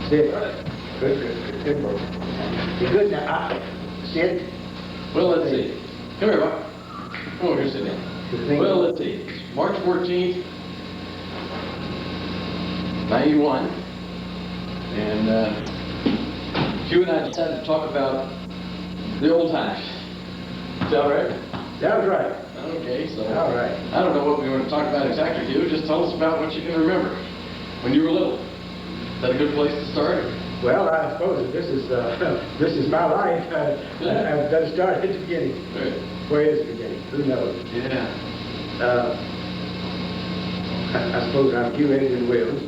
Sit. Good work. You good now? Sit. Well, let's see. Come here, Bob. Come over here, sit down. Well, let's see. It's March 14th, 91. And Hugh and I decided to talk about the old times. Is that all right? Sounds right. Okay, so All right. I don't know what we want to talk about exactly, Hugh. Just tell us about what you can remember when you were little. Is that a good place to start? Well, I suppose this is my life. I've done start at the beginning. Right. Where is the beginning? Who knows? Yeah. I suppose I'm Hugh Edwin Wills,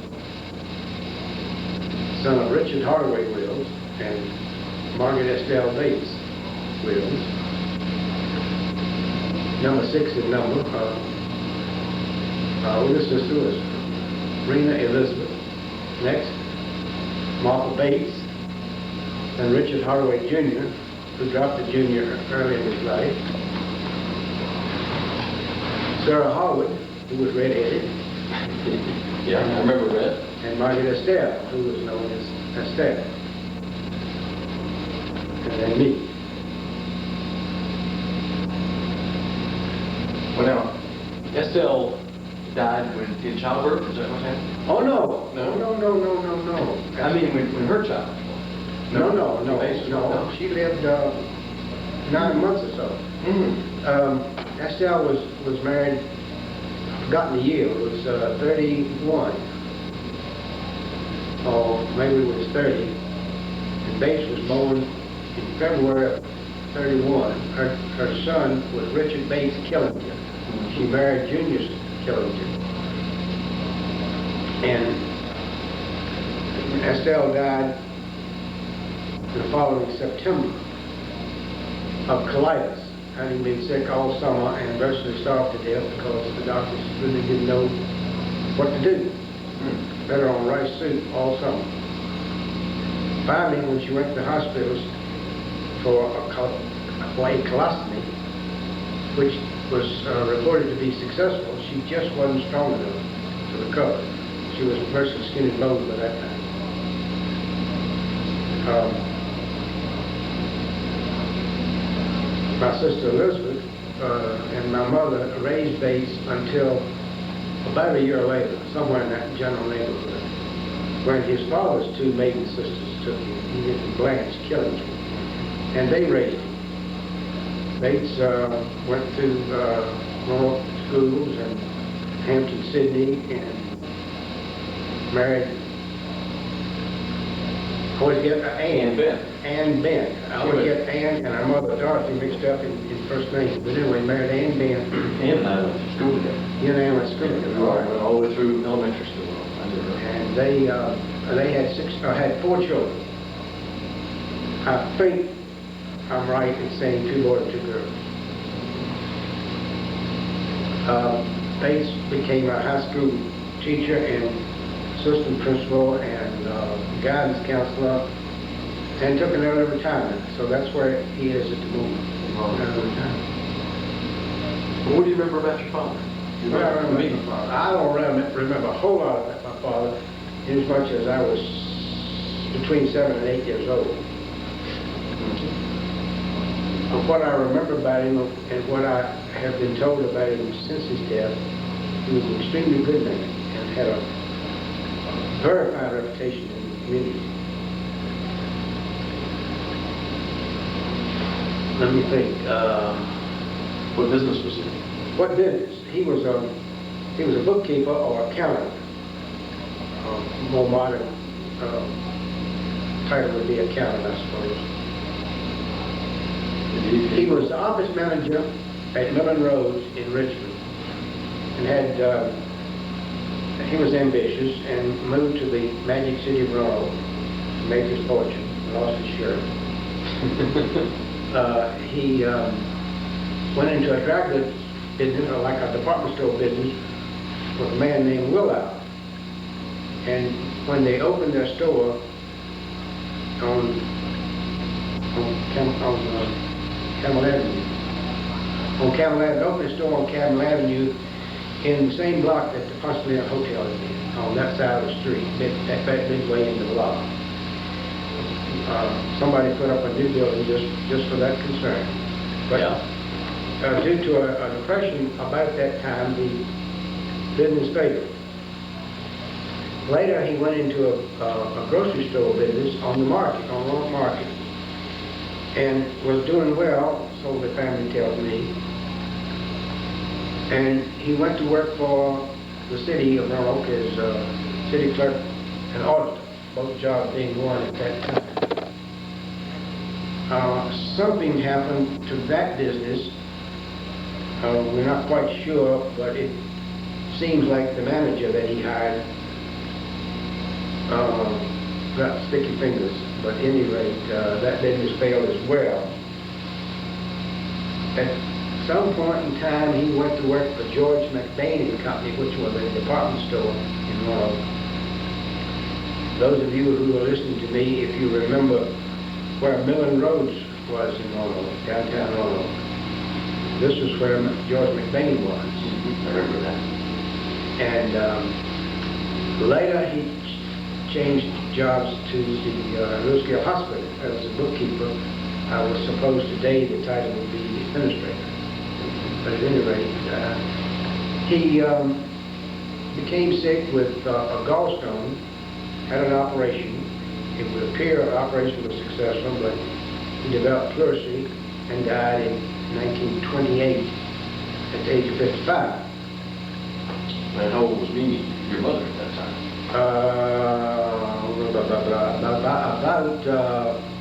son of Richard Hardaway Wills and Margaret Estelle Bates Wills. Number 6 in number. Our oldest sister was Rena Elizabeth. Next, Martha Bates, and Richard Hardaway Jr., who dropped the junior early in his life. Sarah Harwood, who was red-headed. Yeah, I remember Red. And Margaret Estelle, who was known as Estelle. And then me. Well, now, Estelle died in childbirth, is that what happened? Oh, no. No? No. I mean, when her child was born. No. She lived 9 months or so. Mm-hmm. Estelle was married, I've forgotten the year, it was 31. Or maybe it was 30. And Bates was born in February of 31. Her son was Richard Bates Killinger. Mm-hmm. She married Junior Killinger. And Estelle died the following September of colitis, having been sick all summer and virtually starved to death because the doctors really didn't know what to do. Fed her on rice soup all summer. Finally, when she went to the hospitals for a colostomy, which was reported to be successful, she just wasn't strong enough to recover. She was virtually skin and bones by that time. My sister Elizabeth and my mother raised Bates until about a year later, somewhere in that general neighborhood, when his father's 2 maiden sisters took him, Edith and Blanche Killinger, and they raised him. Bates went to North schools in Hampton, Sydney, and married, I always get Ann Ben. I always get Ann and our mother Dorothy mixed up in first names. But anyway, married Ann Ben. Ann and I went to school together. You and Ann went to school together. We all the way through elementary school. And they had 4 children. I think I'm right in saying 2 boys and 2 girls. Bates became a high school teacher and assistant principal and guidance counselor, and took an early retirement. So that's where he is at the moment. Early retirement. Well, what do you remember about your father? I don't remember a whole lot about my father, in as much as I was between 7 and 8 years old. But what I remember about him and what I have been told about him since his death, he was an extremely good man and had a very fine reputation in the community. Let me think. What business was he? What business? He was a bookkeeper or accountant. More modern title would be accountant, I suppose. He was the office manager at Millen Roads in Richmond, and had. He was ambitious and moved to the magic city of Roanoke, made his fortune, lost his shirt. He went into a dry goods business, or like a department store business, with a man named Willow. And when they opened their store on Camel Avenue, opened their store on Camel Avenue, in the same block that the Ponce Hotel is in, on that side of the street, midway in the block. somebody put up a new building just for that concern. But due to a depression about that time, the business failed. Later, he went into a grocery store business on the market, on Roanoke Market, and was doing well, so the family tells me. And he went to work for the city of Roanoke as city clerk and auditor, both jobs being one at that time. Something happened to that business. We're not quite sure, but it seems like the manager that he hired got sticky fingers. But at any rate, that business failed as well. At some point in time, he went to work for George McBain and Company, which was a department store in Roanoke. Those of you who are listening to me, if you remember where Millen Roads was in Roanoke, downtown Roanoke, this is where George McBain was. I remember that. And later he changed jobs to the Louisville Hospital as a bookkeeper. I was supposed today the title would be administrator. But at any rate, he became sick with a gallstone, had an operation. It would appear the operation was successful, but he developed pleurisy and died in 1928 at the age of 55. And how old was Mimi, your mother, at that time?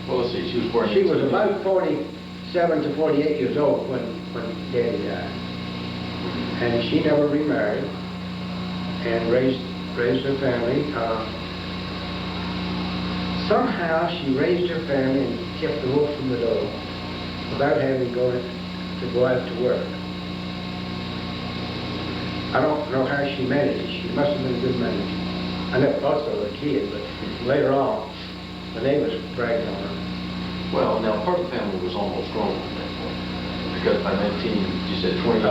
Well, let's see, she was born in... She was about 47 to 48 years old when Daddy died. And she never remarried and raised her family. Somehow she raised her family and kept the wolf from the door without having to go out to work. I don't know how she managed it. She must have been a good manager. I never thought so as a kid, but later on, the neighbors bragged on her. Well, now part of the family was almost grown at that point, because by 19, you said 20.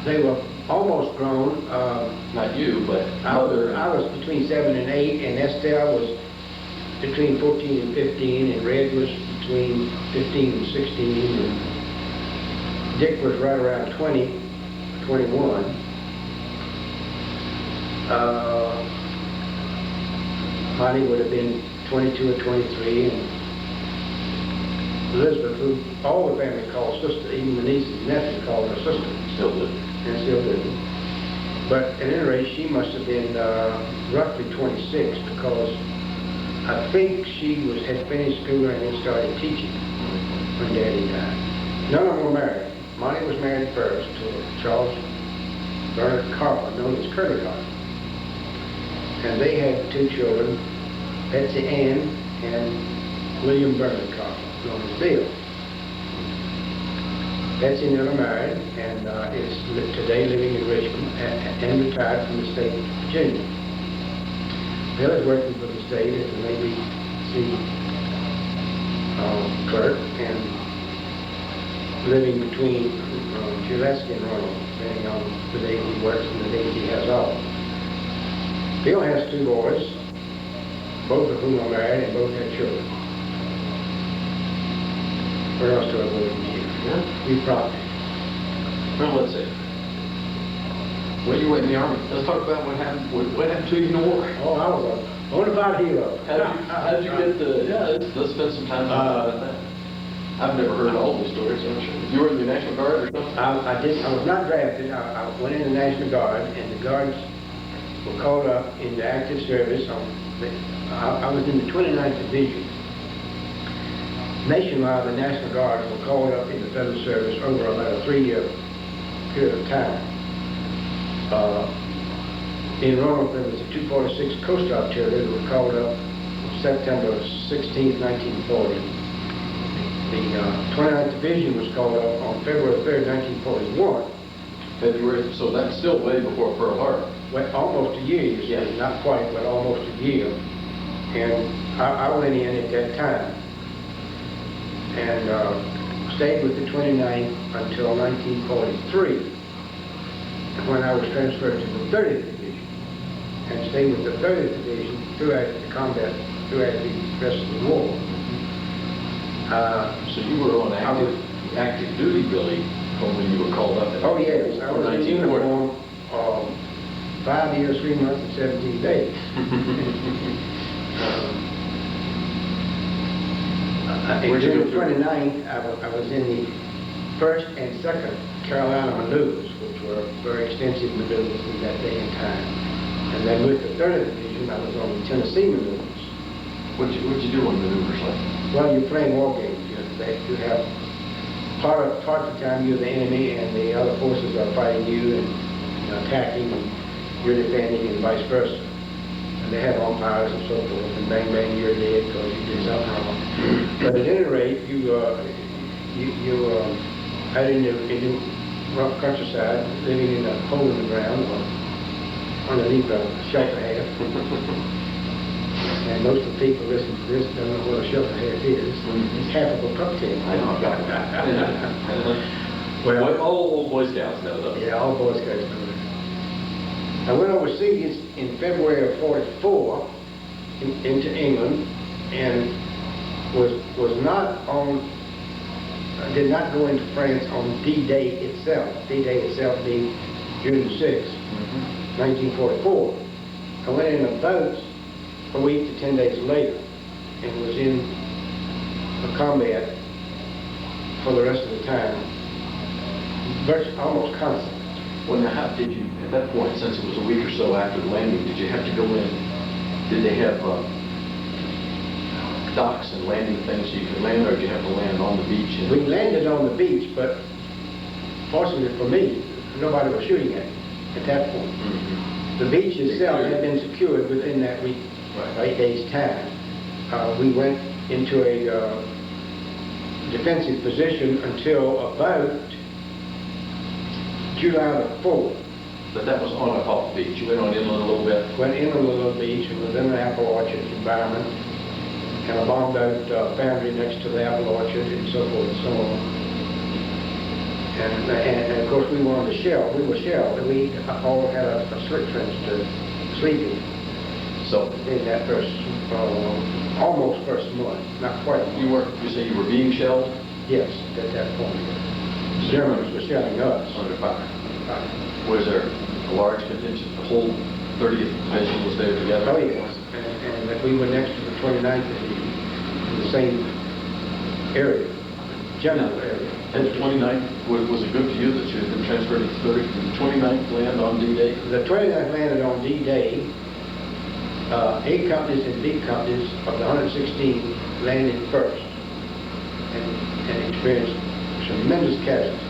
They were almost grown. Not you, but I was between 7 and 8, and Estelle was between 14 and 15, and Red was between 15 and 16, and Dick was right around 20, 21. Monty would have been 22 or 23, and Elizabeth, who all the family called sister, even the nieces and nephews called her sister. Still do. And still do. But at any rate, she must have been roughly 26, because I think she had finished school and then started teaching when Daddy died. None of them were married. Monty was married first to Charles Bernard Carper, known as Curly Carper. And they had 2 children, Betsy Ann and William Bernard Carper, known as Bill. Betsy never married and is today living in Richmond and retired from the state of Virginia. Bill is working for the state as an ABC clerk and living between Gillespie and Roanoke, depending on the days he works and the days he has off. Bill has 2 boys, both of whom are married and both have children. Where else do I go from here? Yeah. We property. Well, let's see. Well, you went in the Army. Let's talk about what happened to you in the war. Oh, I was a bona fide hero. How did you get the... Yeah, let's spend some time talking about that. I've never heard all these stories, I'm sure. You were in the National Guard or something? I was not drafted. I went in the National Guard, and the Guards were called up into active service. I was in the 29th Division. Nationwide, the National Guard were called up into federal service over about a 3-year period of time. In Roanoke, there was a 246 Coast Artillery that were called up September 16, 1940. The 29th Division was called up on February 3rd, 1941. February, so that's still way before Pearl Harbor. Well, almost a year, you say, not quite, but almost a year. And I went in at that time and stayed with the 29th until 1943, when I was transferred to the 30th Division, and stayed with the 30th Division throughout the combat throughout the rest of the war. So you were on active duty, Billy, when you were called up? Oh yes, I was in 1940. uniform 5 years, 3 months, and 17 days. During the 29th, I was in the 1st and 2nd Carolina maneuvers, which were very extensive maneuvers in that day and time. And then with the 3rd Division, I was on the Tennessee maneuvers. What'd you do on maneuvers like? Well, you're playing war games. You have part of the time you're the enemy and the other forces are fighting you and attacking, and you're defending, and vice versa. And they have umpires and so forth, and bang bang, you're dead because you did something wrong. But at any rate, you out in the rough countryside, living in a hole in the ground or underneath a shelter half. And most of the people listening to this don't know what a shelter half is. It's half of a pup tent. I know about that. Well, all Boy Scouts know those. Yeah, all Boy Scouts know that. I went overseas in February of '44 into England, and did not go into France on D-Day itself. D-Day itself being June 6, 1944. I went in a boat a week to 10 days later, and was in a combat for the rest of the time, almost constant. Well, now, how did you, at that point, since it was a week or so after the landing, did you have to go in? Did they have docks and landing things so you could land, or did you have to land on the beach? We landed on the beach, but fortunately for me, nobody was shooting at me at that point. The beach itself had been secured within that week, 8 days' time. We went into a defensive position until about July the 4th. But that was on and off the beach. You went on inland a little bit? Went inland a little beach and was in an apple orchard environment. And I bombed out foundry next to the apple orchard and so forth and so on. And of course we were on the shell. We were shelled. We all had a slit trench to sleep in. So in that first, almost first month, not quite. You say you were being shelled? Yes, at that point. The Germans were shelling us. Under fire. Was there a large contingent? The whole 30th Division was there together? Oh yes, and we were next to the 29th Division in the same area, general area. And the 29th, was it good for you that you had been transferred to the 30th? Did the 29th land on D-Day? The 29th landed on D-Day. 8 companies and B companies of the 116 landed first and experienced tremendous casualties.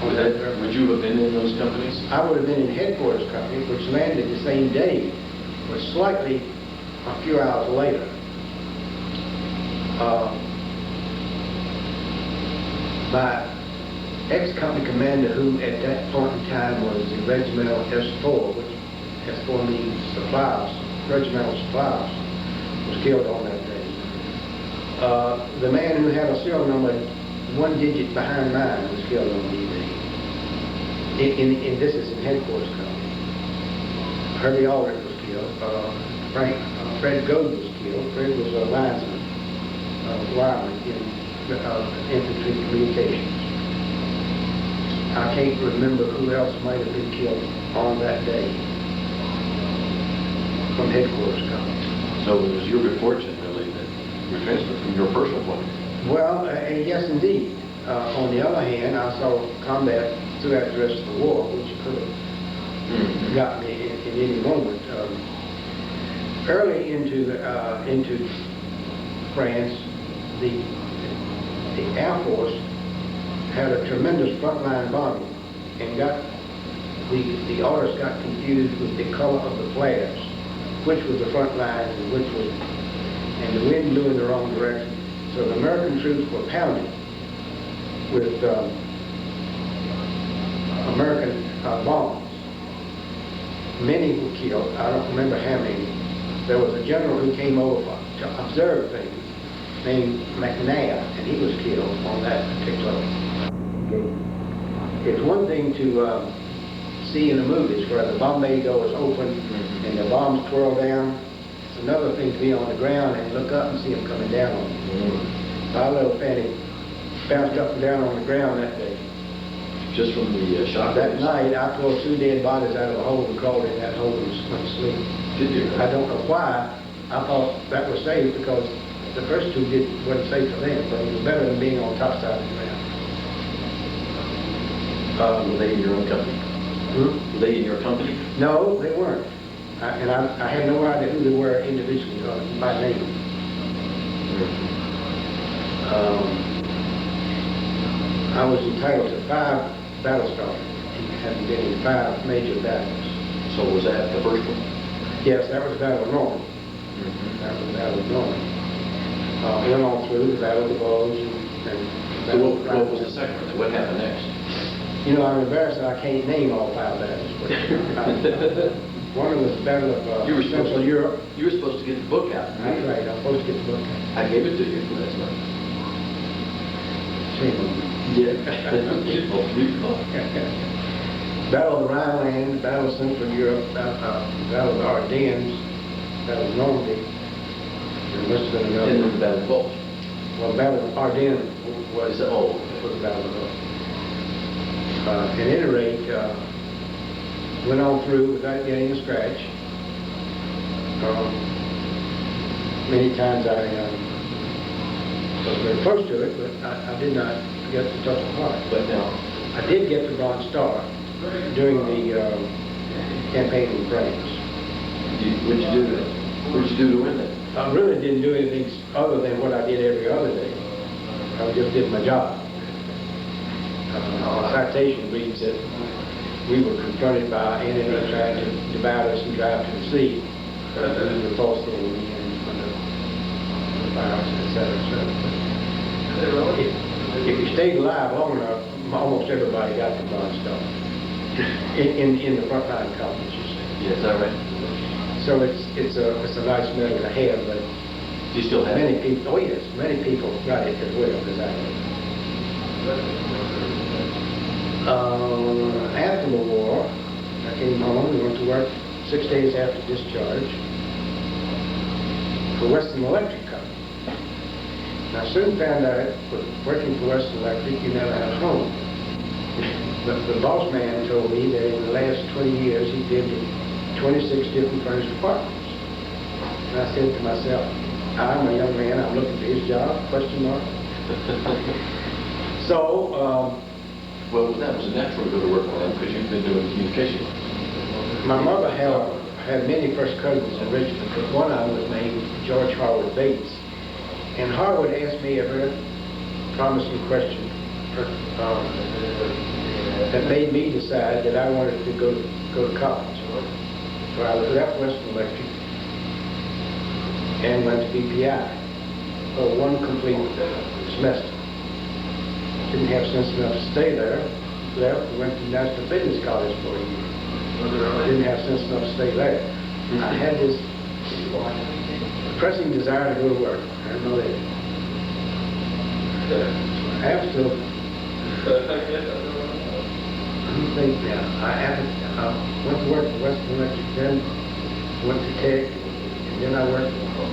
Would you have been in those companies? I would have been in headquarters company, which landed the same day, but slightly a few hours later. My ex-company commander, who at that point in time was the regimental S4, which S4 means supplies, regimental supplies, was killed on that day. The man who had a serial number 1 digit behind mine was killed on D-Day. This is in headquarters company. Herbie Aldrich was killed. Fred Gold was killed. Fred was a linesman, wireman in infantry communications. I can't remember who else might have been killed on that day from headquarters company. So it was your good fortune, really, that you were transferred from your personal point. Well, yes, indeed. On the other hand, I saw combat throughout the rest of the war, which could have got me in any moment. Early into France, the Air Force had a tremendous frontline bombing, and the orders got confused with the color of the flares, which was the front lines and the wind blew in the wrong direction. So the American troops were pounding with American bombs. Many were killed. I don't remember how many. There was a general who came over to observe things named McNair, and he was killed on that particular game. It's one thing to see in the movies where the bomb bay door is open and the bombs twirl down. another thing to be on the ground and look up and see them coming down on you. My little Fanny bounced up and down on the ground that day. Just from the shock That waves? night, I pulled 2 dead bodies out of a hole and crawled in that hole and went to sleep. Did you? I don't know why. I thought that was safe because the first 2 wasn't safe for them, but it was better than being on top side of the ground. Were they in your own company? Hmm? Were they in your company? No, they weren't. I had no idea who they were individually or by name. I was entitled to 5 battle stars, having been in 5 major battles. So was that the first one? Yes, that was the Battle of Norman. That was the Battle of Norman. Went on through the Battle of the Bulge and So what was the second one? What happened next? You know, I'm embarrassed that I can't name all 5 battles. But, one of them was the Battle of Central Europe. You were supposed to get the book out. That's right, I was supposed to get the book out. I gave it to you last night. Shame on me. Yeah. Battle of the Rhineland, Battle of Central Europe, Battle of the Ardennes, Battle of Normandy. There must have been another. And then the Battle of Bulge. Well, Battle of Ardennes was the Battle of Bulge. At any rate, went on through without getting a scratch. Many times I was very close to it, but I did not get the touch of heart. But now, I did get the Bronze Star during the campaign in France. what'd you do then? What'd you do to win that? I really didn't do anything other than what I did every other day. I just did my job. The citation reads that we were confronted by an enemy trying to divide us and drive to the sea. We were false enemy and under virus, etc. If you stayed alive long enough, almost everybody got the Bronze Star in the frontline companies, you see. Yeah, is that right? So it's a nice medal to have, but Do you still have many it? people, oh yes, many people got it as well as I did. After the war, I came home and went to work 6 days after discharge for Western Electric Company. And I soon found out with working for Western Electric, you never had a home. But the boss man told me that in the last 20 years he lived in 26 different furnished apartments. And I said to myself, I'm a young man, I'm looking for his job, question mark. So, Well, that was a natural to go to work for them because you've been doing communication. my mother had many first cousins in Richmond, but one of them was named George Harwood Bates. And Harwood asked me a very promising question that made me decide that I wanted to go to college. So I left Western Electric and went to BPI for 1 complete semester. Didn't have sense enough to stay there. Left and went to National Business College for a year. Didn't have sense enough to stay there. I had this pressing desire to go to work. I know that. After, I went to work for Western Electric, then went to Tech, and then I worked for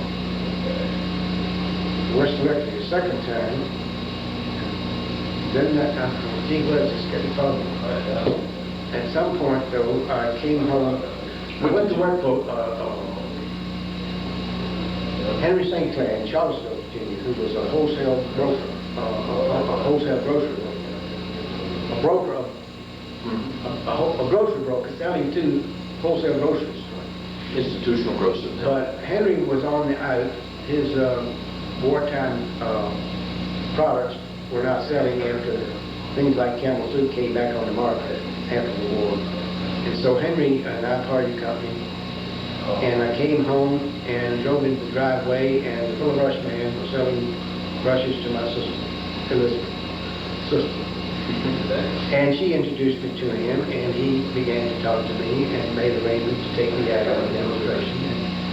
Western Electric a second time. Then gee whiz, it's getting fun. At some point, though, I came home. I went to work for Henry St. Clair in Charlottesville, Virginia, who was a wholesale broker, a wholesale grocery broker, a grocery broker selling to wholesale groceries. Institutional grocers. But Henry was on the out. His wartime products were not selling after things like Camel Soup came back on the market after the war. And so Henry and I parted company, and I came home and drove into the driveway, and the full brush man was selling brushes to my sister, Elizabeth, sister. And she introduced me to him, and he began to talk to me and made arrangements to take me out on a demonstration.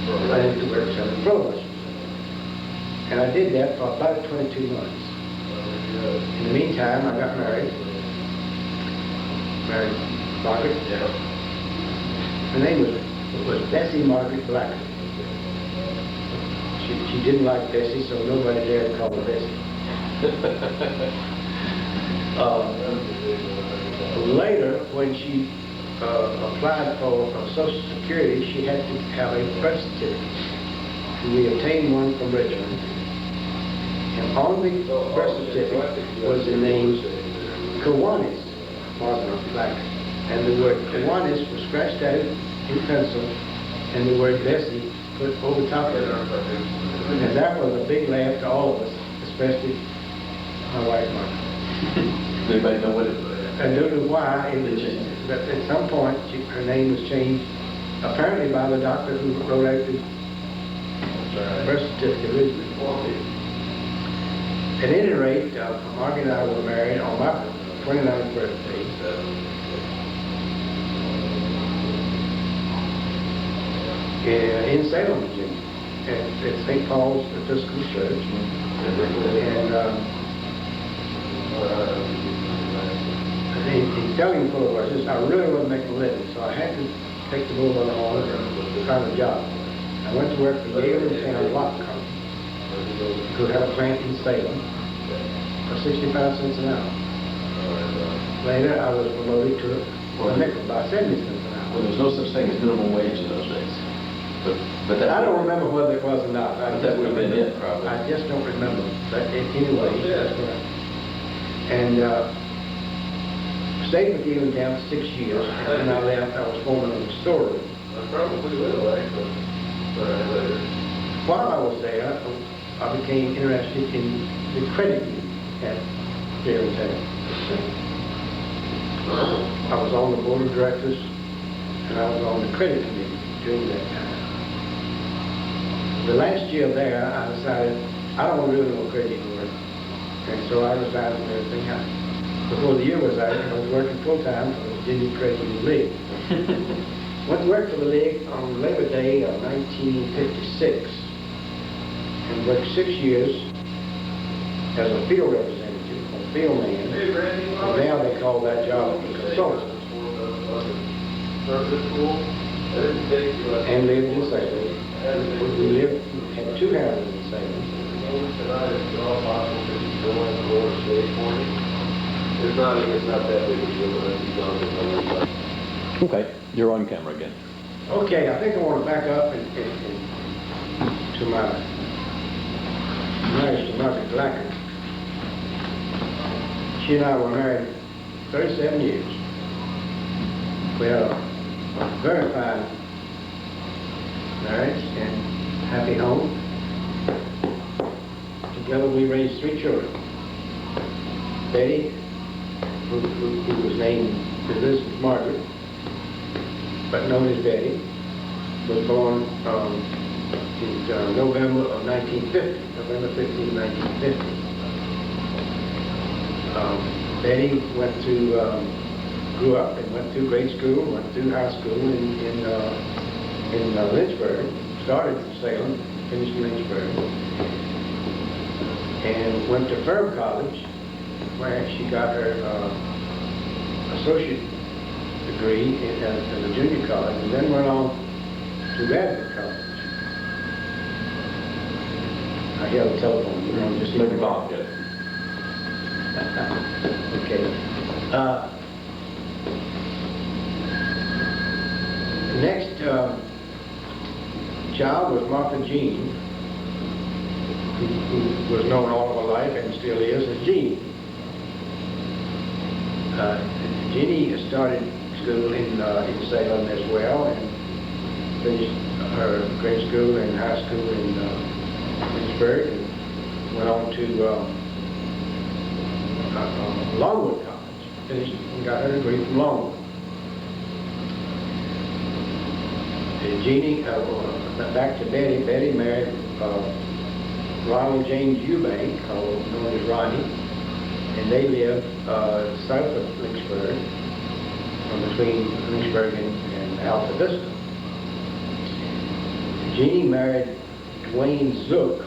And I went to work selling full brushes. And I did that for about 22 months. In the meantime, I got married. Married Margaret. Her name was Bessie Margaret Blacker. She didn't like Bessie, so nobody dared call her Bessie. Later, when she applied for Social Security, she had to have a birth certificate. And we obtained one from Richmond. And on the birth certificate was the name Kiwanis, Martha Black. And the word Kiwanis was scratched out in pencil, and the word Bessie put over top of it. And that was a big laugh to all of us, especially my wife, Martha. Does anybody know what it was? I don't know why it was changed, but at some point her name was changed, apparently by the doctor who wrote out the birth certificate originally. At any rate, Margaret and I were married on my 29th birthday. In Salem, Virginia, at St. Paul's Episcopal Church. And in telling full of horses, I really wasn't making a living, so I had to take the bull by the horns and find a job. I went to work for Yale and Town Lock Company, who had a plant in Salem, for 65 cents an hour. Later, I was promoted to a nickel by 70 cents an hour. Well, there was no such thing as minimum wage in those days. But that I don't remember whether it was or not. That would have been it, probably. I just don't remember. But anyway, that's what and stayed with you in town 6 years. And when I left, I was foreman of the storeroom. I probably will, actually. Later. While I was there, I became interested in the credit union at here in town. I was on the board of directors, and I was on the credit committee during that time. The last year there, I decided I don't really know credit anymore, and so I resigned from everything else. Before the year was out, I was working full-time for the Virginia Credit Union League. Went to work for the League on Labor Day of 1956, and worked 6 years as a field representative, a field man. Hey, Randy, And now they call that job a consultant. And lived in Salem. We had 2 houses in Salem. It's not that big a deal, but it's not. Okay, you're on camera again. Okay, I think I want to back up and to my marriage to Margaret Blacker. She and I were married 37 years. We had a very fine marriage and happy home. Together we raised 3 children. Betty, who was named Elizabeth Margaret, but known as Betty, was born in November of 1950, November 15, 1950. Betty grew up and went through grade school, went through high school in Lynchburg, started in Salem, finished in Lynchburg, and went to Firm College, where she got her associate degree at a junior college, and then went on to Radford College. I hear the telephone, you know, just Let me Bob get it. Okay. The next child was Martha Jean, who was known all of her life and still is as Jean. Jeannie started school in Salem as well, and finished her grade school and high school in Lynchburg, and went on to Longwood College, finished and got her degree from Longwood. Jeannie, back to Betty. Betty married Ronald James Eubank, known as Ronnie, and they lived south of Lynchburg, between Lynchburg and Alta Vista. Jeannie married Dwayne Zook.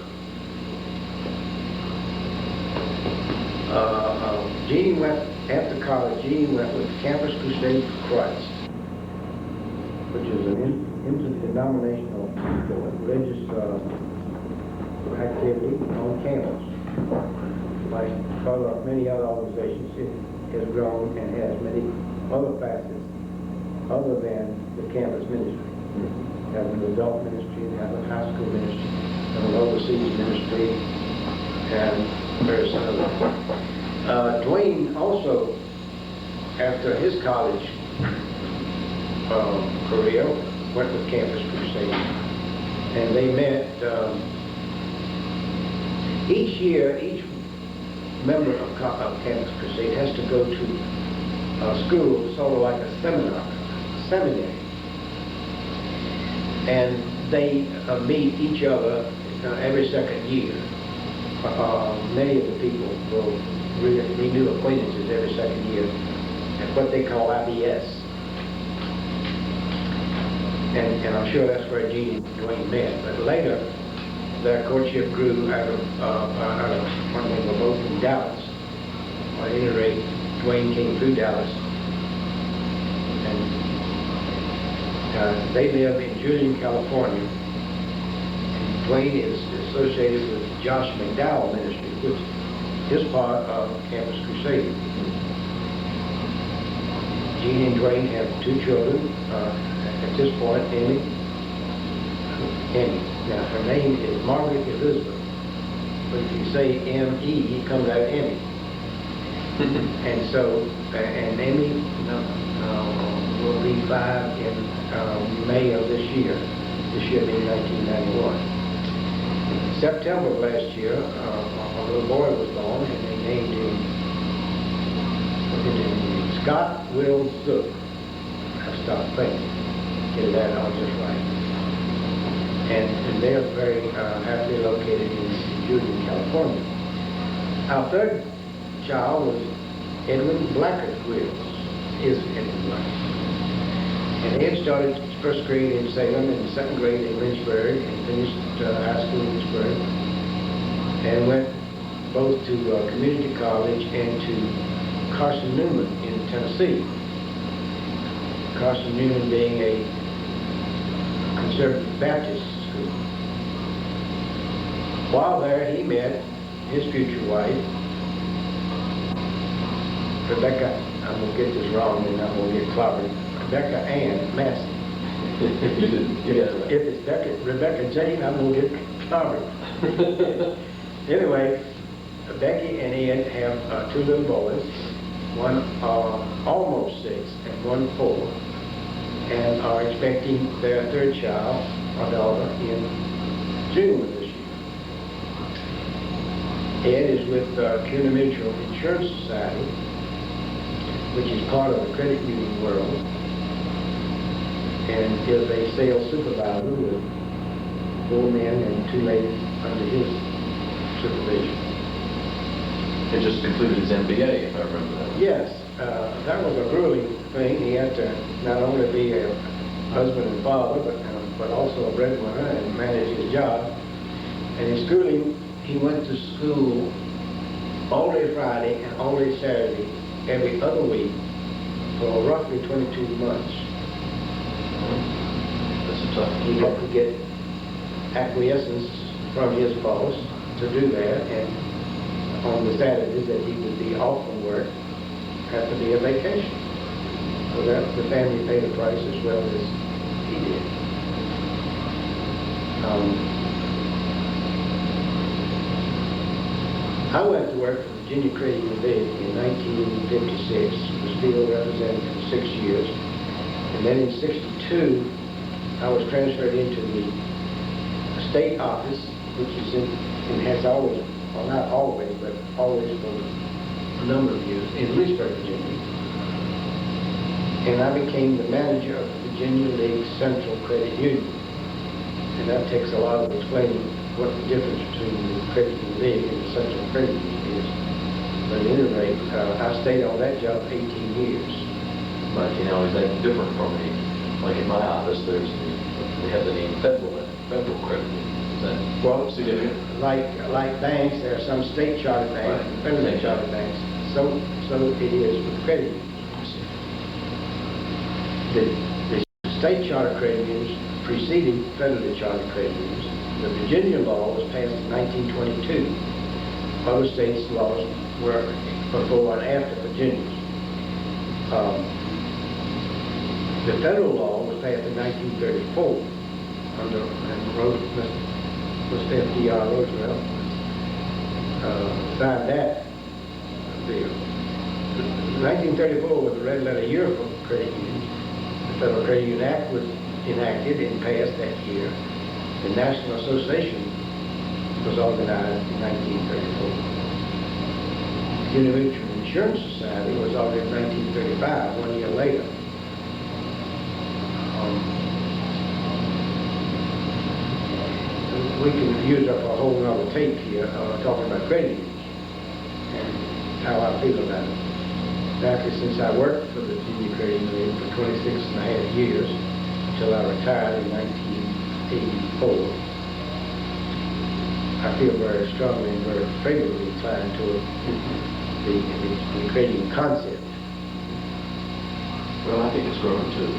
Jeannie went, after college, Jeannie went with Campus Crusade for Christ, which is an interdenominational religious activity on campus. Like many other organizations, it has grown and has many other facets other than the campus ministry. They have an adult ministry, they have a high school ministry, they have an overseas ministry, and various others. Dwayne also, after his college career, went with Campus Crusade, and they met each year. Each member of Campus Crusade has to go to school, sort of like a seminary, and they meet each other every second year. Many of the people will renew acquaintances every second year at what they call IBS. And I'm sure that's where Gene and Dwayne met. But later, their courtship grew out of when they were both in Dallas. At any rate, Dwayne came through Dallas, and they live in Julian, California. And Dwayne is associated with Josh McDowell Ministry, which is part of Campus Crusade. Gene and Dwayne have 2 children. At this point, Emmy. Now, her name is Margaret Elizabeth, but if you say M-E, it comes out Emmy. And so, and Emmy will be 5 in May of this year being 1991. September of last year, a little boy was born, and they named him Scott Will Zook. I stopped thinking. Get that out just right. And they are very happily located in Julian, California. Our third child was Edwin Blackett Wills, is Edwin Blackett. And he had started first grade in Salem and second grade in Lynchburg and finished high school in Lynchburg and went both to community college and to Carson Newman in Tennessee. Carson Newman being a conservative Baptist school. While there, he met his future wife, Rebecca. I'm going to get this wrong and I'm going to get clobbered. Rebecca Ann Massey. If it's Rebecca Jane, I'm going to get clobbered. Anyway, Becky and Ed have 2 little boys, one almost 6 and one 4. And are expecting their 3rd child, or daughter, in June of this year. Ed is with CUNA Mutual Insurance Society, which is part of the credit union world, and is a sales supervisor with 4 men and 2 ladies under his supervision. It just concluded his MBA, if I remember that. Yes. That was a grueling thing. He had to not only be a husband and father, but also a breadwinner and manage his job. And in schooling, he went to school all day Friday and all day Saturday every other week for roughly 22 months. That's a tough. He had to get acquiescence from his boss to do that, and on the Saturdays that he would be off from work, have to be a vacation. So that the family paid the price as well as he did. I went to work for Virginia Credit Union in 1956, was field representative for 6 years, and then in '62 I was transferred into the state office, which is in, and has always, well not always, but always for a number of years, in Leesburg, Virginia. And I became the manager of the Virginia League Central Credit Union. And that takes a lot of explaining what the difference between the credit union league and the central credit union is. But at any rate, I stayed on that job 18 years. But you know, is that different from like in my office, they have the name federal credit union. Is that significant? Like banks, there are some state chartered banks and federally chartered banks. So it is with credit unions. The state chartered credit unions preceded federally chartered credit unions. The Virginia law was passed in 1922. Other states' laws were before and after Virginia's. The federal law was passed in 1934 under Mr. F.D.R. Roosevelt. Signed that bill. 1934 was a red letter year for credit unions. The Federal Credit Union Act was enacted and passed that year. The National Association was organized in 1934. The Individual Insurance Society was organized in 1935, 1 year later. We can use up a whole other tape here talking about credit unions and how I feel about it. Actually, since I worked for the Virginia Credit Union for 26 and a half years until I retired in 1984, I feel very strongly and very favorably inclined toward the credit union concept. Well, I think it's grown too.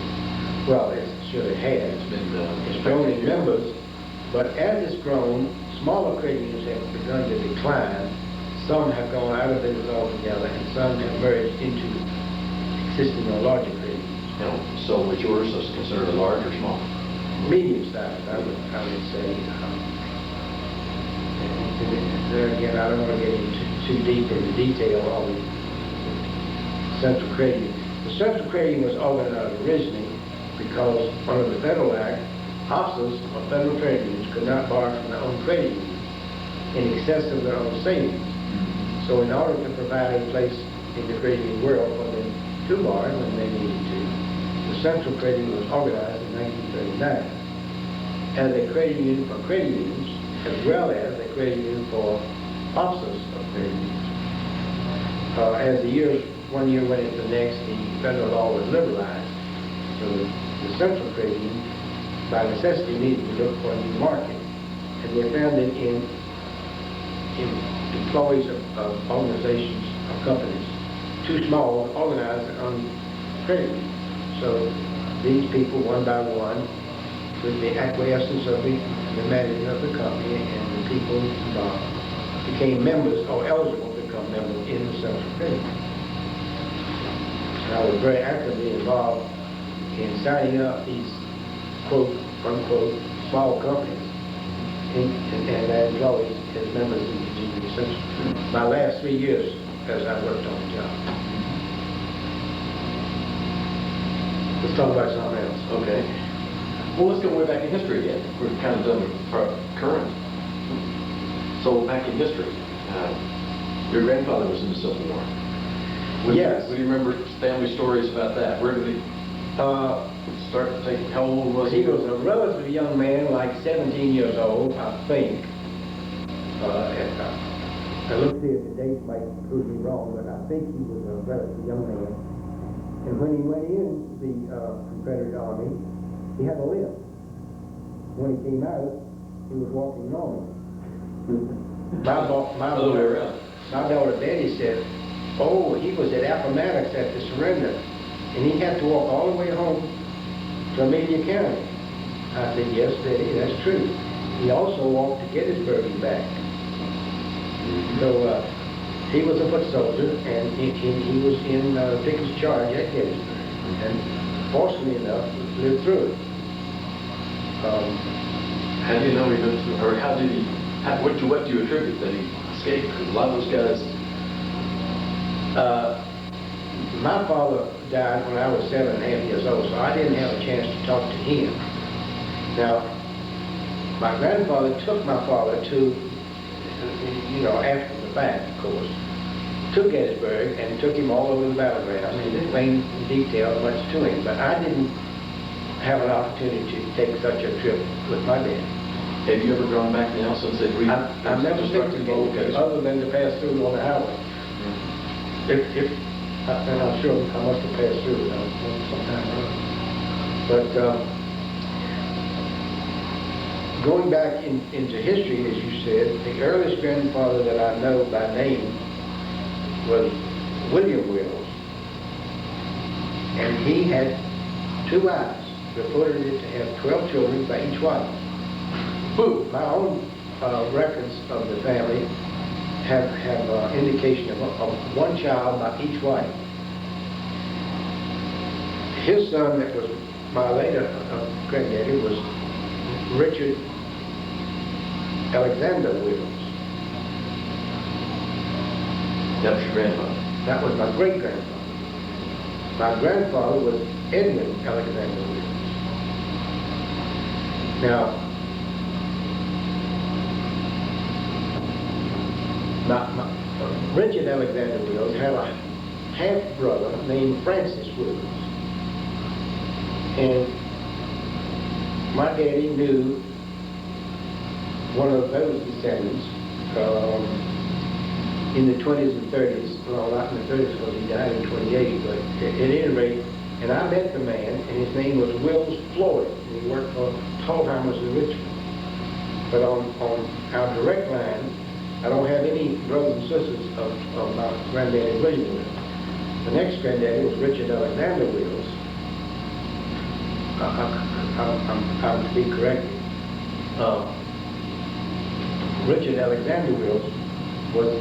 Well, it surely has. It's grown in members, but as it's grown, smaller credit unions have begun to decline. Some have gone out of business altogether, and some have merged into existing or larger credit unions. So was yours considered a large or small? Medium size, I would say. There again, I don't want to get into too deep into detail on the central credit union. The central credit union was organized originally because under the Federal Act, officers of federal credit unions could not borrow from their own credit union in excess of their own savings. So in order to provide a place in the credit union world for them to borrow when they needed to, the central credit union was organized in 1939 as a credit union for credit unions as well as a credit union for officers of credit unions. As the years, one year went into the next, the federal law was liberalized. So the central credit union, by necessity, needed to look for a new market. And they found it in employees of organizations or companies too small to organize on credit union. So these people, one by one, with the acquiescence of the management of the company and the people involved, became members or eligible to become members in the central credit union. And I was very actively involved in signing up these quote unquote small companies and their employees as members of the Virginia Central. My last 3 years as I worked on the job. Let's talk about something else. Okay. Well, let's go way back in history again. We're kind of done with current. So back in history, your grandfather was in the Civil War. Yes. What do you remember family stories about that? Where did he start to take, how old was he? He was a relatively young man, like 17 years old, I think. I looked here, the dates might prove me wrong, but I think he was a relatively young man. And when he went in the Confederate Army, he had a limp. When he came out, he was walking normally. My daughter Betty said, oh, he was at Appomattox at the surrender, and he had to walk all the way home to Amelia County. I said, yes, Betty, that's true. He also walked to Gettysburg and back. So he was a foot soldier, and he was in Dickin's charge at Gettysburg, and fortunately enough, lived through it. How do you know he lived through, or how did he, what do you attribute that he escaped? Because a lot of those guys... my father died when I was 7.5 years old, so I didn't have a chance to talk to him. Now, my grandfather took my father to, you know, after the fact, of course, to Gettysburg and took him all over the battleground and explained in detail much to him, but I didn't have an opportunity to take such a trip with my dad. Have you ever gone back now since they reached? I've never been to Gettysburg other than to pass through on the highway. And I'm sure I must have passed through sometime or other. But going back into history, as you said, the earliest grandfather that I know by name was William Wills. And he had 2 wives, reported it to have 12 children by each wife. Who? My own records of the family have indication of one child by each wife. His son, that was my later granddaddy, was Richard Alexander Wills. That was your grandfather. That was my great-grandfather. My grandfather was Edwin Alexander Wills. Now, Richard Alexander Wills had a half-brother named Francis Wills. And my daddy knew one of those descendants in the 20s and 30s. Well, not in the 30s because he died in 28, but at any rate, and I met the man, and his name was Wills Floyd, and he worked for Tallheimers in Richmond. But on our direct line, I don't have any brothers and sisters of my granddaddy William Wills. The next granddaddy was Richard Alexander Wills. I'm to be corrected. Richard Alexander Wills was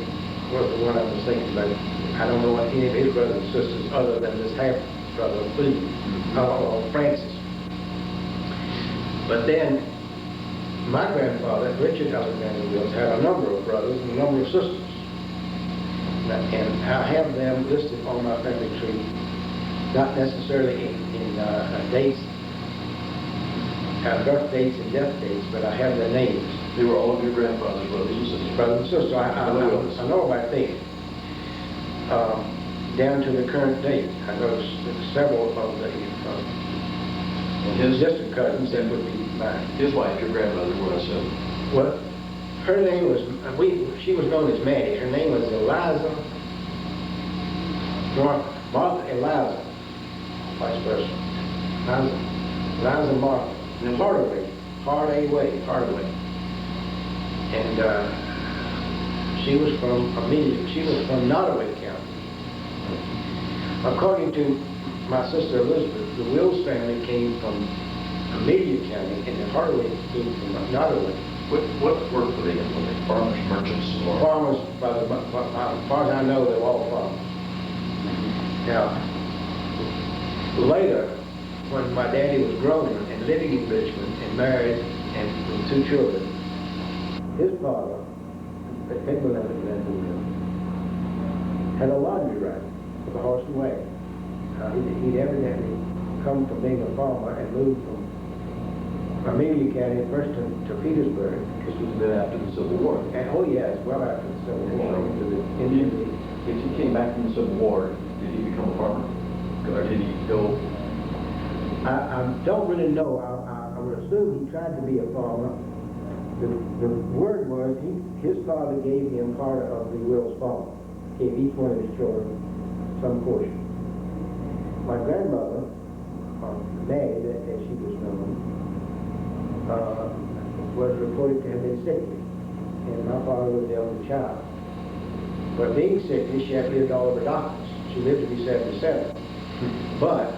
the one I was thinking about. I don't know any of his brothers and sisters other than this half-brother, William, Francis. But then, my grandfather, Richard Alexander Wills, had a number of brothers and a number of sisters. And I have them listed on my family tree, not necessarily in dates, birth dates and death dates, but I have their names. They were all of your grandfather's brothers and sisters. Brothers and sisters. I know about things. Down to the current date. I know several of the his distant cousins that would be mine. His wife, your grandmother, what I said. Well, her name was, she was known as Maddie. Her name was Eliza, Martha Eliza, vice versa. Eliza Martha. And Hardaway, Hardaway. And she was from Nottoway County. According to my sister Elizabeth, the Wills family came from Amelia County, and the Hardaway came from Nottoway. What work were they in? Were they farmers, merchants, or? Farmers, as far as I know, they were all farmers. Now, later, when my daddy was grown and living in Richmond and married and with 2 children, his father, Edwin Alexander Wills, had a laundry right with a horse and wagon. He'd evidently come from being a farmer and moved from Amelia County first to Petersburg. This was a bit after the Civil War. And, oh yes, well after the Civil War. If he came back from the Civil War, did he become a farmer? Or did he go? I don't really know. I would assume he tried to be a farmer. The word was his father gave him part of the Wills farm. Gave each one of his children some portion. My grandmother, Maggie, as she was known, was reported to have been sickly, and my father was the only child. But being sickly, she had lived all of her doctors. She lived to be 77. But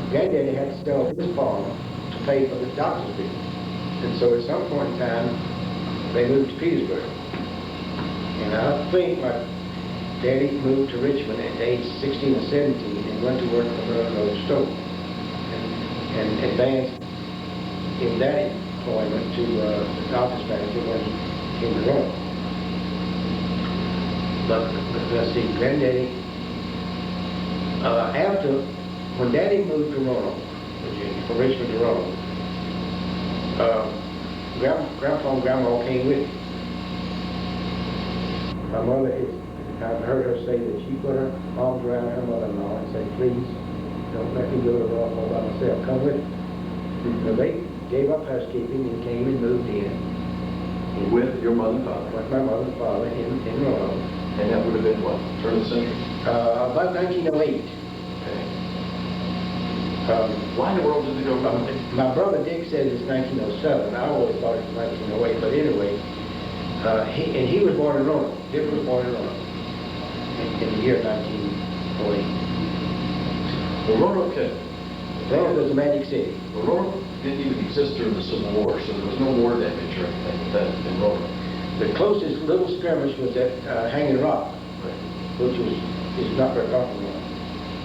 Granddaddy had to sell his farm to pay for the doctor's bill. And so at some point in time, they moved to Petersburg. And I think my daddy moved to Richmond at age 16 or 17 and went to work for Merlin Stone and advanced in that employment to the office manager when he came to Rome. But let's see, Granddaddy, when Daddy moved to Roanoke, Virginia, from Richmond to Roanoke, Grandpa and Grandma came with him. My mother, I've heard her say that she put her arms around her mother-in-law and said, please, don't let me go to Roanoke all by myself, come with me. So they gave up housekeeping and came and moved in. With your mother and father? With my mother and father in Roanoke. And that would have been what, turn of the century? About 1908. Okay. Why in the world did they go? My brother Dick said it's 1907. I always thought it was 1908, but anyway, he was born in Roanoke. Dick was born in Roanoke in the year 1908. Well, Roanoke was a magic city. Well, Roanoke didn't even exist during the Civil War, so there was no war damage or anything at that enrollment. The closest little skirmish was at Hanging Rock, which is not very far from here.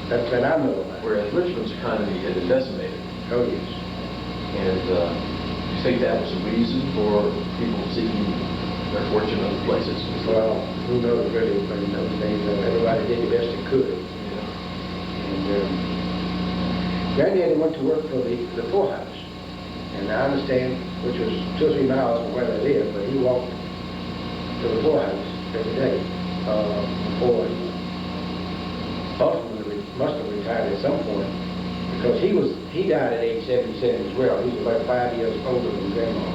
That's that I know about. Whereas Richmond's economy had been decimated. Oh, yes. And you think that was a reason for people seeking their fortune other places? Well, who knows really, but in those days, everybody did the best they could. Yeah. And Granddaddy went to work for the poorhouse. And I understand, which was 2 or 3 miles from where they lived, but he walked to the poorhouse every day before he ultimately must have retired at some point, because he died at age 77 as well. He was about 5 years older than Grandma.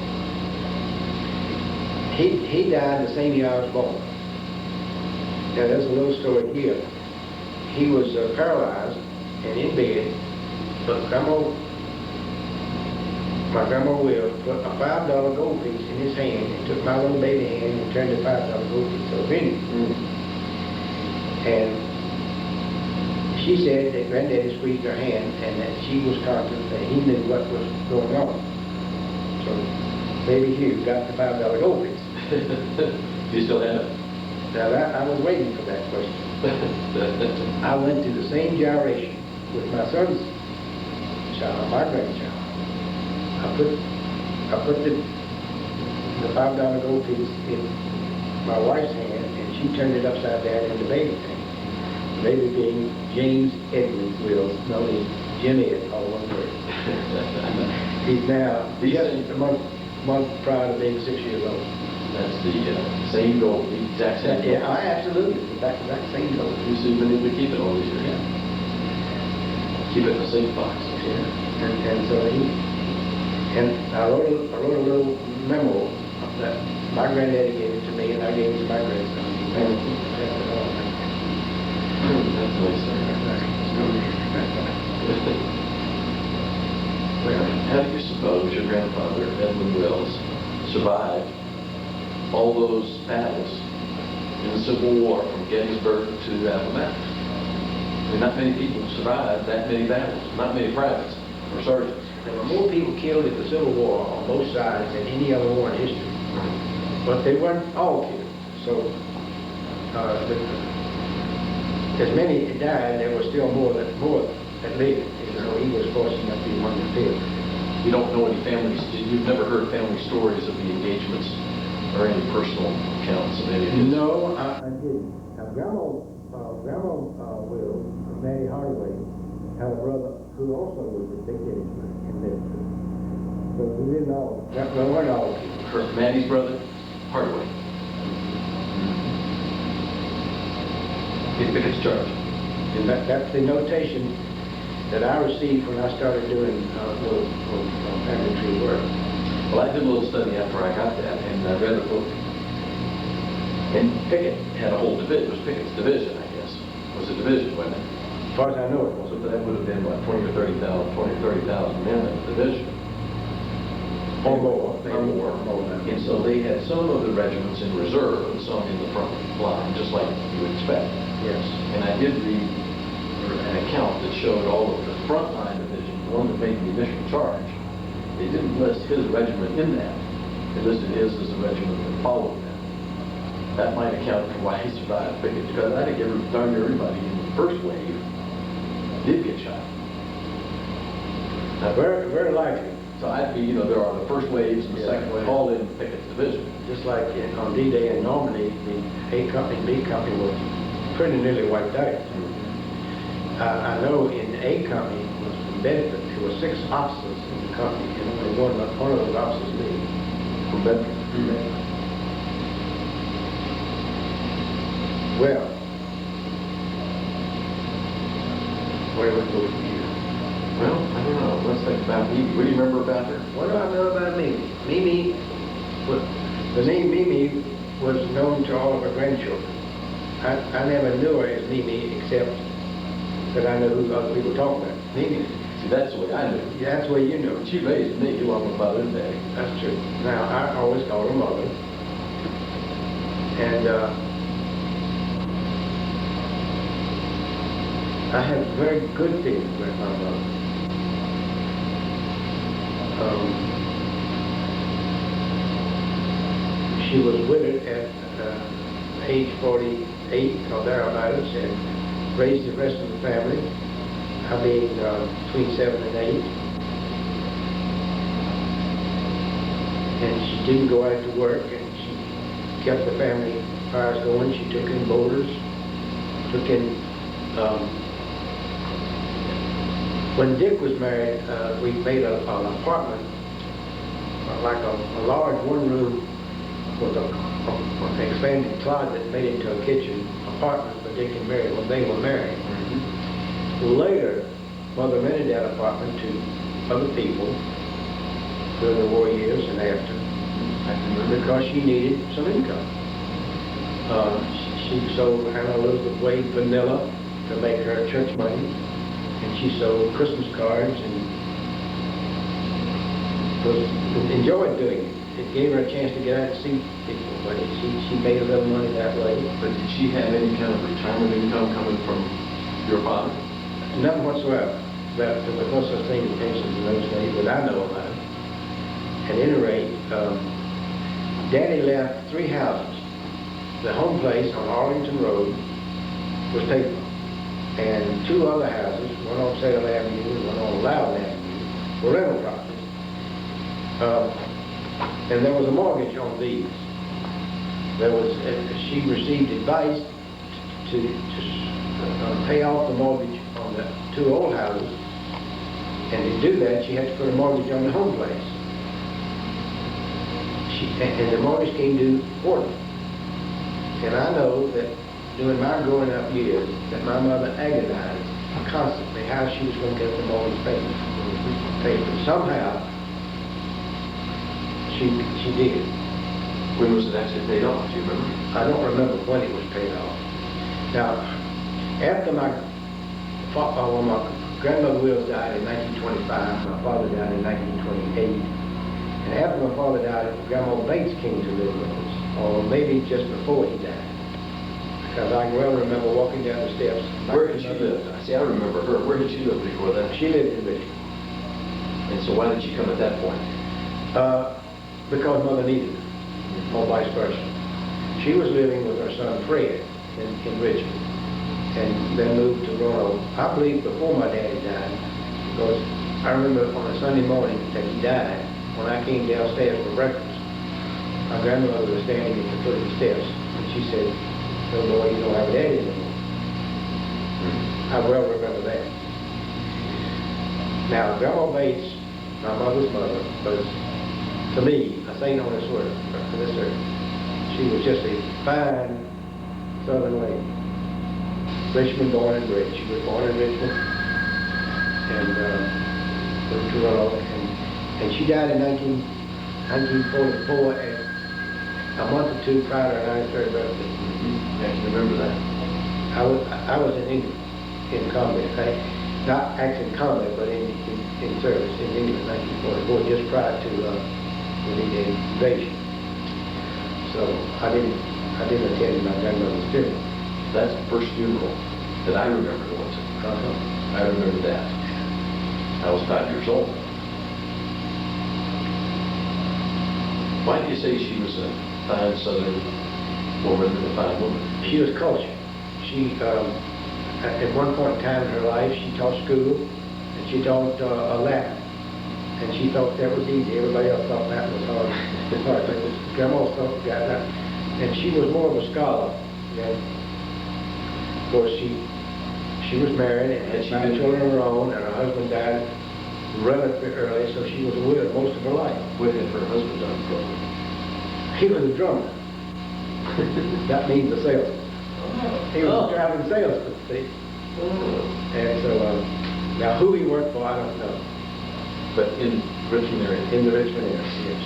He died the same year I was born. Now there's a little story here. He was paralyzed and in bed, but my grandma Will put a $5 gold piece in his hand and took my little baby hand and turned the $5 gold piece over in it. And she said that Granddaddy squeezed her hand and that she was confident that he knew what was going on. So baby Hugh got the $5 gold piece. You still have it? Now I was waiting for that question. I went through the same gyration with my son's child, my grandchild. I put the $5 gold piece in my wife's hand, and she turned it upside down in the baby's hand. The baby being James Edward Wills, known as Jimmy Ed, all one word. He's now just a month prior to being 6 years old. That's the same gold, the exact same gold. Yeah, absolutely. That's the exact same gold. You see, been able to keep it all these years. Yeah. Keep it in a safe box. Yeah. And so I wrote a little memo that my granddaddy gave it to me, and I gave it to my grandson. That's nice. Well, how do you suppose your grandfather, Edwin Wills, survived all those battles in the Civil War from Gettysburg to Appomattox? I mean, not many people survived that many battles, not many privates or sergeants. There were more people killed in the Civil War on both sides than any other war in history. But they weren't all killed. So, as many died, there were still more that lived. So he was fortunate enough to be one that lived. You don't know any families, you've never heard family stories of the engagements or any personal accounts of any of this? No, I didn't. Now, Grandma Will, Mary Hardaway, had a brother who also was a big Gettysburg in Memphis. So we didn't all, we weren't all people. Maddie's brother, Hardaway. He's Pickett's charge. And that's the notation that I received when I started doing little family tree work. Well, I did a little study after I got that, and I read a book. And Pickett had a whole division. It was Pickett's division, I guess. It was a division, wasn't it? As far as I know it was. So that would have been, what, 20 or 30,000 men in the division. Or more. Or more. And so they had some of the regiments in reserve and some in the front line, just like you would expect. Yes. And I did read an account that showed all of the front line division, the one that made the initial charge. They didn't list his regiment in that. They listed his as the regiment that followed that. That might account for why he survived Pickett, because I think darn near everybody in the first wave did get shot. Now, Very, very likely. so I'd be, there are the first waves and the second wave, all in Pickett's division. Just like on D-Day in Normandy, the A Company and B Company were pretty nearly wiped out. I know in A Company was from Bedford. There were 6 officers in the company, and only one of those officers lived from Bedford. Well, where do we go from here? Well, I don't know. Let's think about Mimi. What do you remember about her? What do I know about Mimi? Mimi, the name Mimi was known to all of her grandchildren. I never knew her as Mimi except that I knew who other people talking about. Mimi. See, that's the way I knew. Yeah, that's the way you knew. She raised me along with Mother and Daddy. That's true. Now, I always called her Mother. And I have very good feelings with my mother. She was widowed at age 48 or thereabouts, and raised the rest of the family, I being between 7 and 8. And she didn't go out to work, and she kept the family fires going. She took in boarders, took in, when Dick was married, we made an apartment, like a large one-room with an expanded closet made into a kitchen apartment for Dick and Mary when they were married. Later, Mother rented that apartment to other people during the war years and after, because she needed some income. She sold Hannah Elizabeth Wade vanilla to make her church money, and she sold Christmas cards and enjoyed doing it. It gave her a chance to get out and see people, but she made a little money that way. But did she have any kind of retirement income coming from your father? Nothing whatsoever. There was no such thing as pensions in those days that I know about. At any rate, Daddy left 3 houses. The home place on Arlington Road was paid for, and 2 other houses, one on Salem Avenue and one on Loudon Avenue, were rental properties. And there was a mortgage on these. She received advice to pay off the mortgage on the 2 old houses, and to do that, she had to put a mortgage on the home place. And the mortgage came due quarterly. And I know that during my growing up years, that my mother agonized constantly how she was going to get the mortgage payment. Somehow, she did. When was it actually paid off? Do you remember? I don't remember when it was paid off. Now, after my grandmother Wills died in 1925, my father died in 1928, and after my father died, Grandma Bates came to live with us, or maybe just before he died, because I can well remember walking down the steps. Where did she live? See, I remember her. Where did she live before that? She lived in Richmond. And so why did she come at that point? Because Mother needed her, or vice versa. She was living with her son Fred in Richmond, and then moved to Roanoke, I believe before my daddy died, because I remember on a Sunday morning that he died, when I came downstairs for breakfast, my grandmother was standing at the foot of the steps, and she said, "No, boy, you don't have a daddy anymore." I well remember that. Now, Grandma Bates, my mother's mother, was, to me, a saint on this earth. She was just a fine Southern lady. Richmond born and bred. She was born in Richmond and moved to Roanoke, and she died in 1944, at a month or 2 prior to her 93rd birthday. I can remember that. I was in England in combat. Not actually in combat, but in service in England in 1944, just prior to the invasion. So I didn't attend my grandmother's funeral. That's the first funeral that I remember going to. I remember that. I was 5 years old. Why do you say she was a fine Southern woman and a fine woman? She was cultured. She, at one point in time in her life, she taught school, and she taught Latin. And she thought that was easy. Everybody else thought Latin was hard. But Grandma thought got that. And she was more of a scholar. And of course, she was married and had 5 children of her own, and her husband died relatively early, so she was a widow most of her life. What had her husband done for her? He was a drummer. That means a salesman. He was a traveling salesman, see? And so, now who he worked for, I don't know. But in Richmond area? In the Richmond area, yes.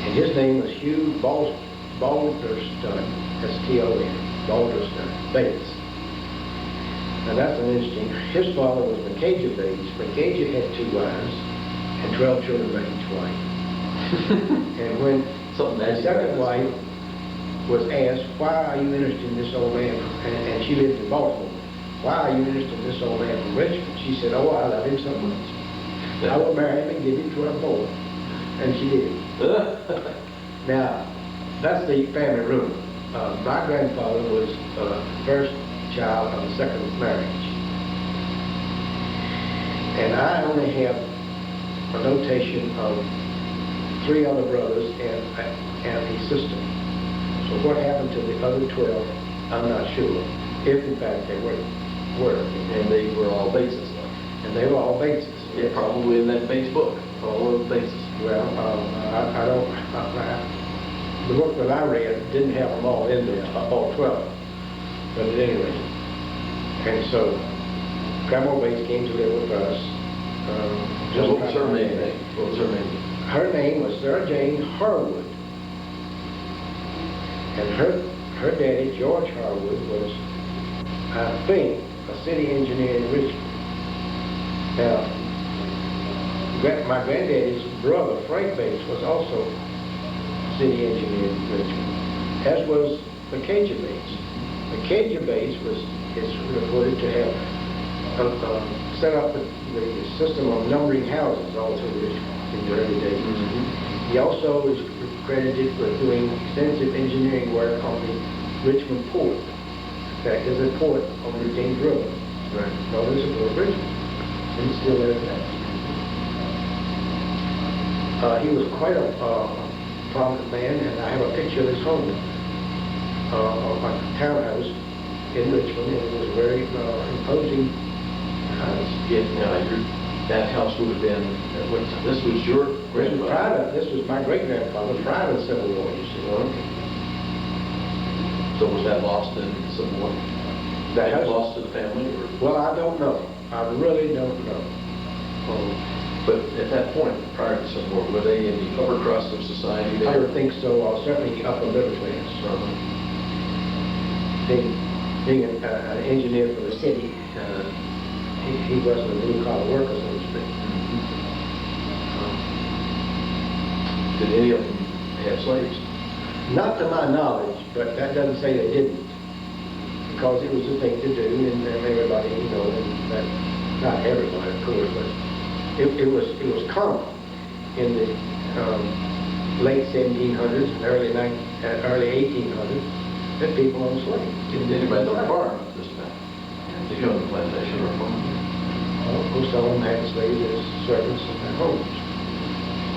And his name was Hugh Balderston, S-T-O-N, Balderston Bates. Now that's an interesting. His father was Macajah Bates. Macajah had 2 wives and 12 children by each wife. And when the second wife was asked, "Why are you interested in this old man?" And she lived in Baltimore. "Why are you interested in this old man from Richmond?" She said, "Oh, I love him so much." I will marry him and give him to our boy. And she did. Now, that's the family rumor. My grandfather was first child of the second marriage. And I only have a notation of 3 other brothers and a sister. So what happened to the other 12, I'm not sure, if in fact they were. And they were all Bateses, though. And they were all Bateses. Yeah, probably in that Bates book, all of Bateses. Well, I don't, the book that I read didn't have them all in there, all 12. But at any rate. And so, Grandma Bates came to live with us. What was her maiden name? What was her maiden name? Her name was Sarah Jane Harwood. And her daddy, George Harwood, was, I think, a city engineer in Richmond. Now, my granddaddy's brother, Frank Bates, was also a city engineer in Richmond, as was Macajah Bates. Macajah Bates is reported to have set up the system of numbering houses all through Richmond in the early days. Mm-hmm. He also is credited with doing extensive engineering work on the Richmond port. In fact, there's a port on the James River. Right. Known as the Port of Richmond. And it's still there now. He was quite a prominent man, and I have a picture of his home, of a townhouse in Richmond, and it was a very imposing house. Yeah, that house would have been, this was your grandfather? This was my great-grandfather prior to the Civil War, you see. Okay. So was that lost in the Civil War? That house lost to the family? Or? Well, I don't know. I really don't know. But at that point, prior to the Civil War, were they in the upper crust of society there? I would think so, or certainly the upper middle class. Being an engineer for the city, he wasn't a blue-collar worker, so to speak. Did any of them have slaves? Not to my knowledge, but that doesn't say they didn't. Because it was a thing to do, and everybody, you know, and that, not everybody, of course, but it was common in the late 1700s and early 1800s that people owned slaves. Did anybody on the farm at this time? Did you own the plantation or farm? Well, most of them had slaves as servants in their homes.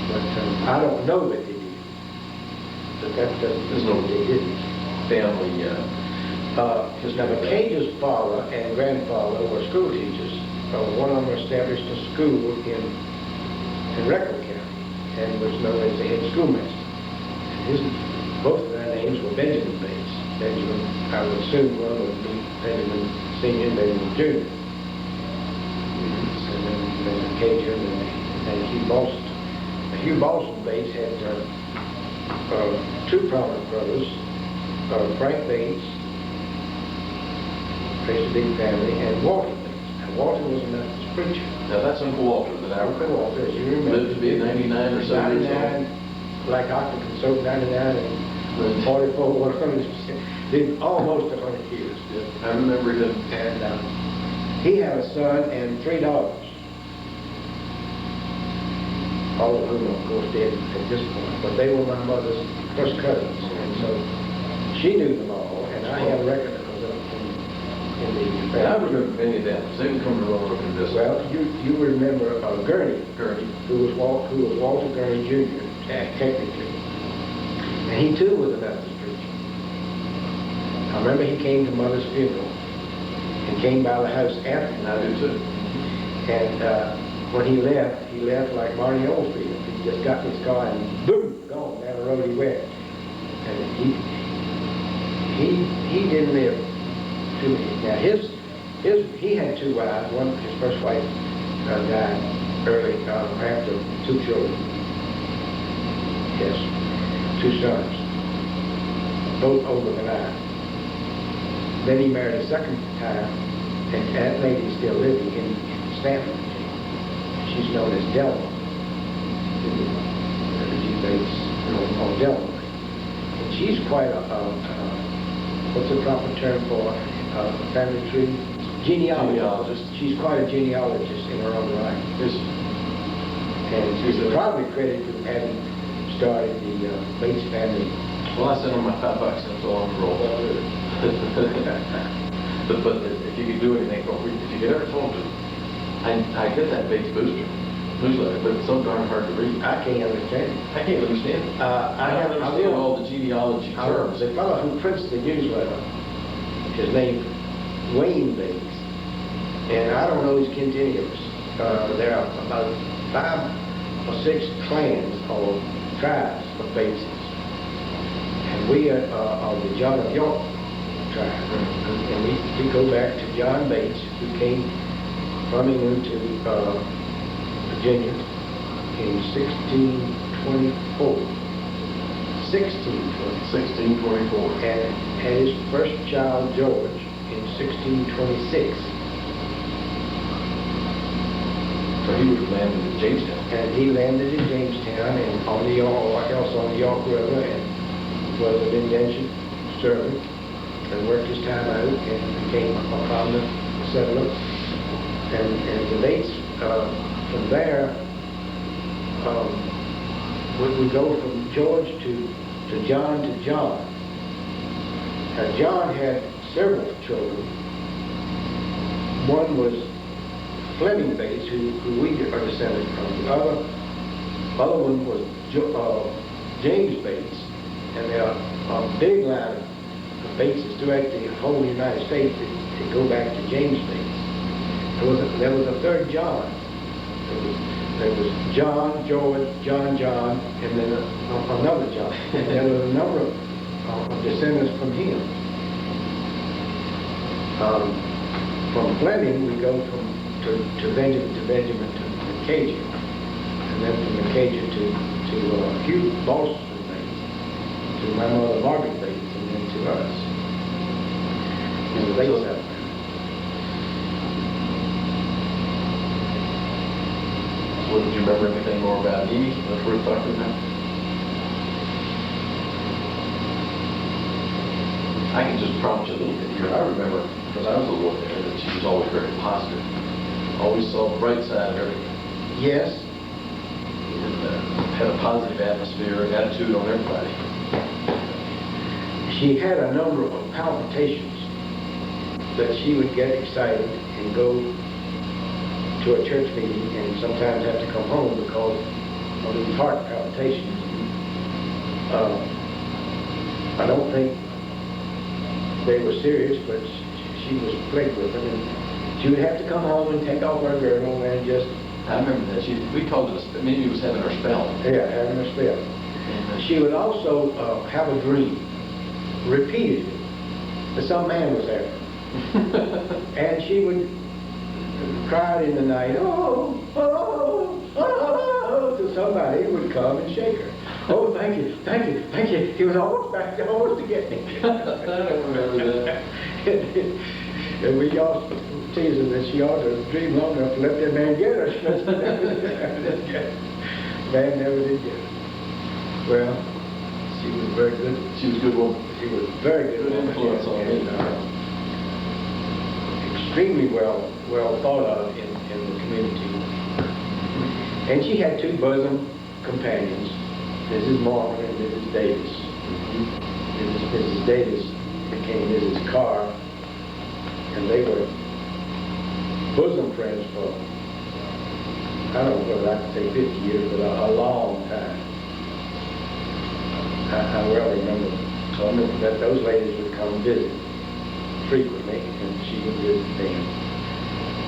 But I don't know that they did. But that doesn't mean they didn't. Family, now, Macajah's father and grandfather were school teachers. One of them established a school in Record County and was known as the head schoolmaster. Both of their names were Benjamin Bates. Benjamin, I would assume one would be Benjamin Sr. and Benjamin Jr. And then Macajah and Hugh Balsam. Hugh Balsam Bates had 2 prominent brothers, Frank Bates, raised a big family, and Walter Bates. Now, Walter was a Methodist preacher. Now that's Uncle Walter that I Uncle Walter, as you remember. lived to be 99 or so years old. 99, like Octagon Soap, 99 and 44, 100%. Lived almost 100 years. Yeah, I remember him. And he had a son and 3 daughters. All of whom, of course, dead at this point. But they were my mother's first cousins. And so she knew them all, and I have a record of them in the family. I remember many of them, because they would come to Roanoke and visit. Well, you remember Gurney, who was Walter Gurney Jr., technically. And he too was a Methodist preacher. I remember he came to Mother's funeral and came by the house after. And I do too. And when he left like Marty Oldfield. He just got in his car and boom, gone down the road he went. And he didn't live too many. Now he had 2 wives. His first wife died early after 2 children. Yes, 2 sons, both older than I. Then he married a second time, and that lady's still living in Stanford. She's known as Delma. Refugee Bates on Delma. And she's quite what's the proper term for a family tree? Genealogist. She's quite a genealogist in her own right. And she's probably credited with having started the Bates family. Well, I sent him my $5, that's all I'm roll. But if you could do anything, if you could ever talk to, I get that Bates booster newsletter, but it's so darn hard to read. I can't understand it. I can't understand it. I don't understand all the genealogy terms. The fellow who prints the newsletter, his name Wayne Bates, and I don't know his continuums. There are about 5 or 6 clans or tribes of Bateses, and we are the John of York tribe, and we go back to John Bates, who came from England to Virginia in 1624. 1624. And had his first child, George, in 1626. So he was landed in Jamestown. And he landed in Jamestown and on the York, also on the York River, and was an indentured servant and worked his time out and became a prominent settler. And the Bates, from there, we go from George to John to John. Now, John had several children. One was Fleming Bates, who we are descended from. The other one was James Bates, and there are a big line of Bateses throughout the whole United States that go back to James Bates. There was a third John. There was John, George, John, and then another John. And there was a number of descendants from him. From Fleming, we go to Benjamin to Cajun, and then from the Cajun to Hugh Boston Bates, to my mother Margaret Bates, and then to us. And the Bates out there. So did you remember anything more about Amy that's worth talking about? I can just prompt you a little bit here. I remember, because I was a little there, that she was always very positive. Always saw the bright side of everything. Yes. And had a positive atmosphere and attitude on everybody. She had a number of palpitations that she would get excited and go to a church meeting and sometimes have to come home because of these heart palpitations. I don't think they were serious, but she was plagued with them, and she would have to come home and take off her girdle and just... I remember that. We called it maybe it was having her spell. Yeah, having her spell. And she would also have a dream, repeatedly, that some man was there. And she would cry in the night, oh, oh, oh, till somebody would come and shake her. Oh, thank you, thank you, thank you. He was almost back, almost to get me. I don't remember that. And we all teased her that she ought to dream long enough to let that man get her. Man never did get her. Well, she was very good. She was a good woman. She was very good. Good influence on me. Extremely well thought of in the community. And she had 2 bosom companions, Mrs. Morgan and Mrs. Davis. Mrs. Davis became Mrs. Carr, and they were bosom friends for, I don't know whether I could say 50 years, but a long time. I well remember them. So I remember that those ladies would come visit frequently, and she would visit them.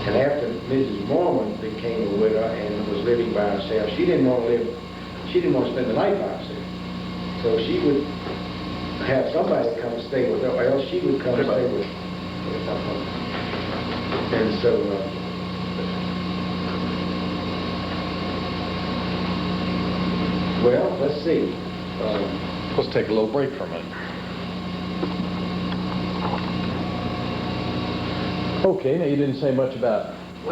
And after Mrs. Mormon became a widow and was living by herself, she didn't want to spend the night by herself. So she would have somebody come stay with her, or else she would come stay with her. And so, well, let's see. Let's take a little break for a minute. Okay, now you didn't say much about